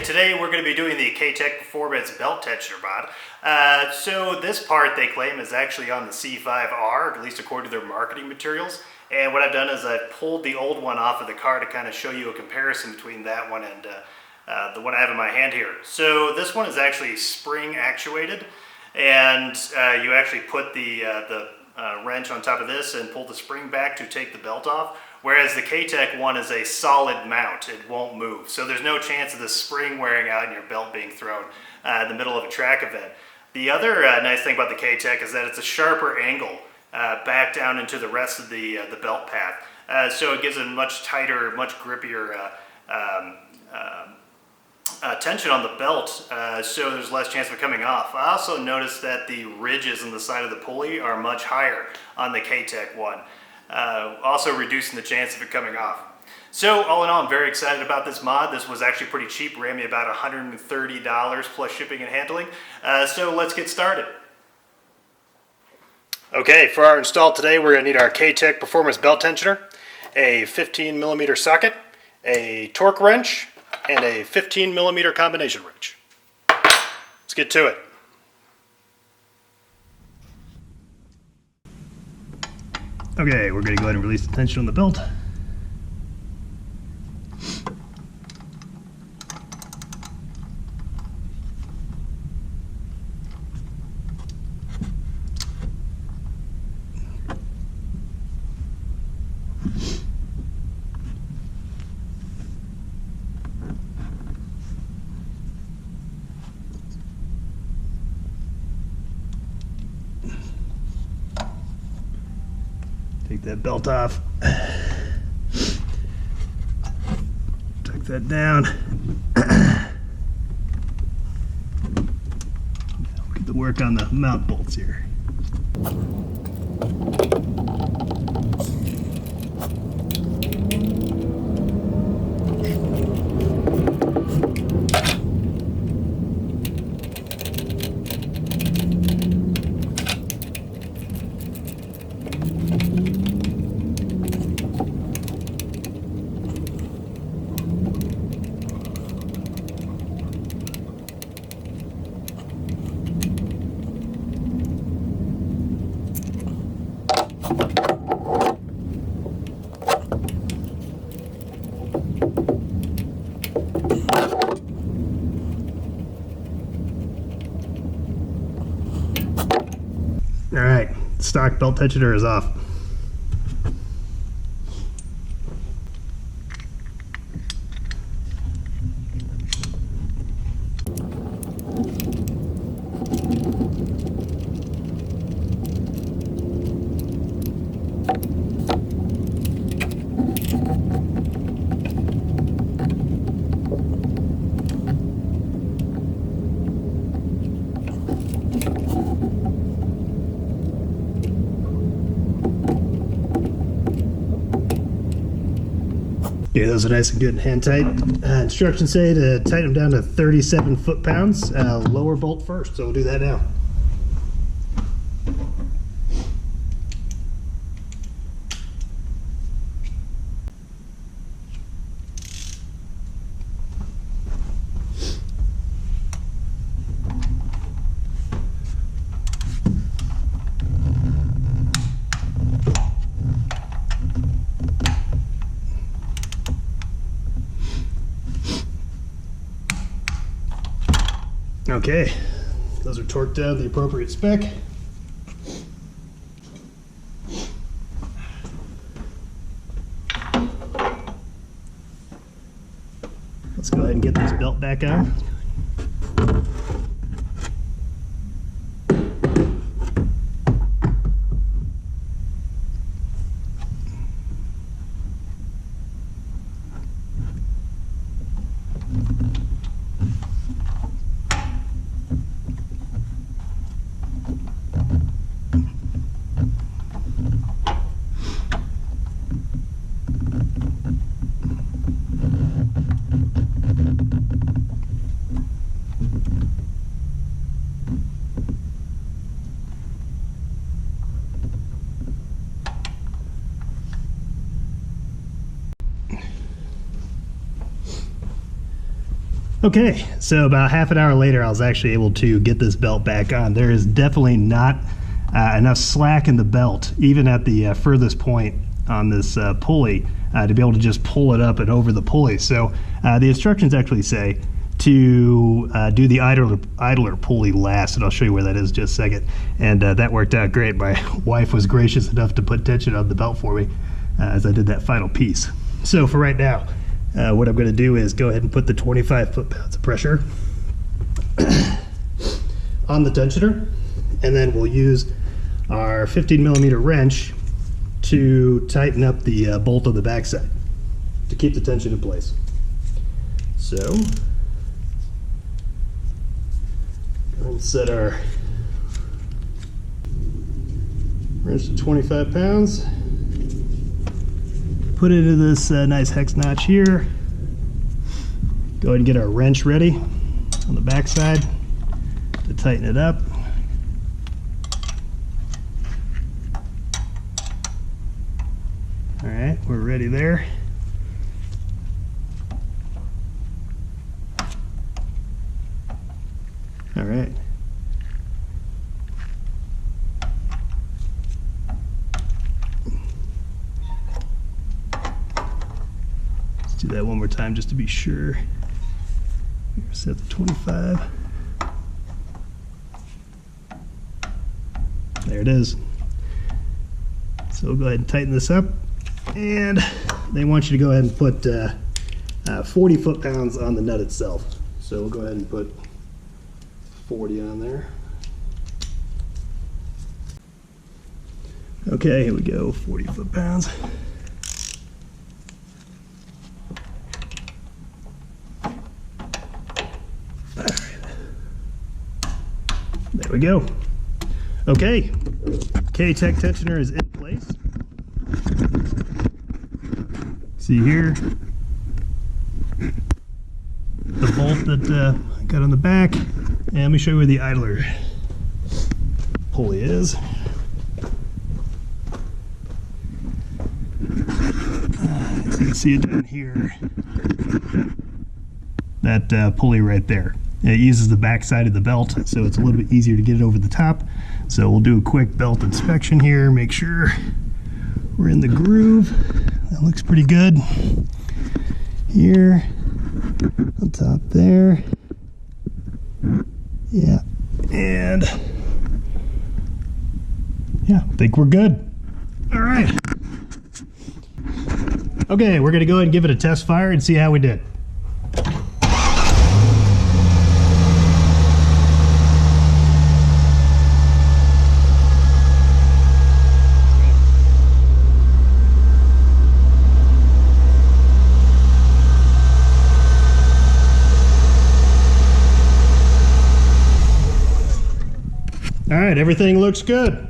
Okay, today we're going to be doing the Katech Performance Belt Tensioner mod. So this part they claim is actually on the C5R, at least according to their marketing materials. And what I've done is I've pulled the old one off of the car to kind of show you a comparison between that one and the one I have in my hand here. So this one is actually spring actuated, and you actually put the wrench on top of this and pull the spring back to take the belt off. Whereas the Katech one is a solid mount, it won't move. So there's no chance of the spring wearing out and your belt being thrown in the middle of a track event. The other nice thing about the Katech is that it's a sharper angle back down into the rest of the belt path. So it gives it a much tighter, much grippier tension on the belt, so there's less chance of it coming off. I also noticed that the ridges on the side of the pulley are much higher on the Katech one. Also reducing the chance of it coming off. So all in all, I'm very excited about this mod. This was actually pretty cheap, ran me about $130 plus shipping and handling. So let's get started. Okay, for our install today, we're going to need our Katech Performance Belt Tensioner, a 15mm socket, a torque wrench, and a 15mm combination wrench. Let's get to it. Okay, we're going to go ahead and release the tension on the belt. Take that belt off, tuck that down, get to work on the mount bolts here. Alright, stock belt tensioner is off. Okay, those are nice and good and hand tight. Instructions say to tighten them down to 37 foot-pounds. Lower bolt first, so we'll do that now. Okay, those are torqued down to the appropriate spec. Let's go ahead and get this belt back on. Okay, so about half an hour later, I was actually able to get this belt back on. There is definitely not enough slack in the belt, even at the furthest point on this pulley, to be able to just pull it up and over the pulley. So the instructions actually say to do the idler pulley last, and I'll show you where that is in just a second. And that worked out great. My wife was gracious enough to put tension on the belt for me as I did that final piece. So for right now, what I'm going to do is go ahead and put the 25 foot-pounds of pressure on the tensioner, and then we'll use our 15 millimeter wrench to tighten up the bolt on the backside to keep the tension in place. So, go ahead and set our wrench to 25 pounds. Put it into this nice hex notch here. Go ahead and get our wrench ready on the back side to tighten it up. All right, we're ready there. All right. Do that one more time just to be sure. Set the 25. There it is. So we'll go ahead and tighten this up, and they want you to go ahead and put 40 foot-pounds on the nut itself. So we'll go ahead and put 40 on there. Okay, here we go, 40 foot-pounds. There we go. Okay, Katech tensioner is in place. See here, the bolt that I got on the back, and let me show you where the idler pulley is. So you can see it down here, that pulley right there. It uses the back side of the belt, so it's a little bit easier to get it over the top. So we'll do a quick belt inspection here, make sure we're in the groove. That looks pretty good. Here, on top there. Yeah, and yeah, I think we're good. All right. Okay, we're gonna go ahead and give it a test fire and see how we did. All right, everything looks good.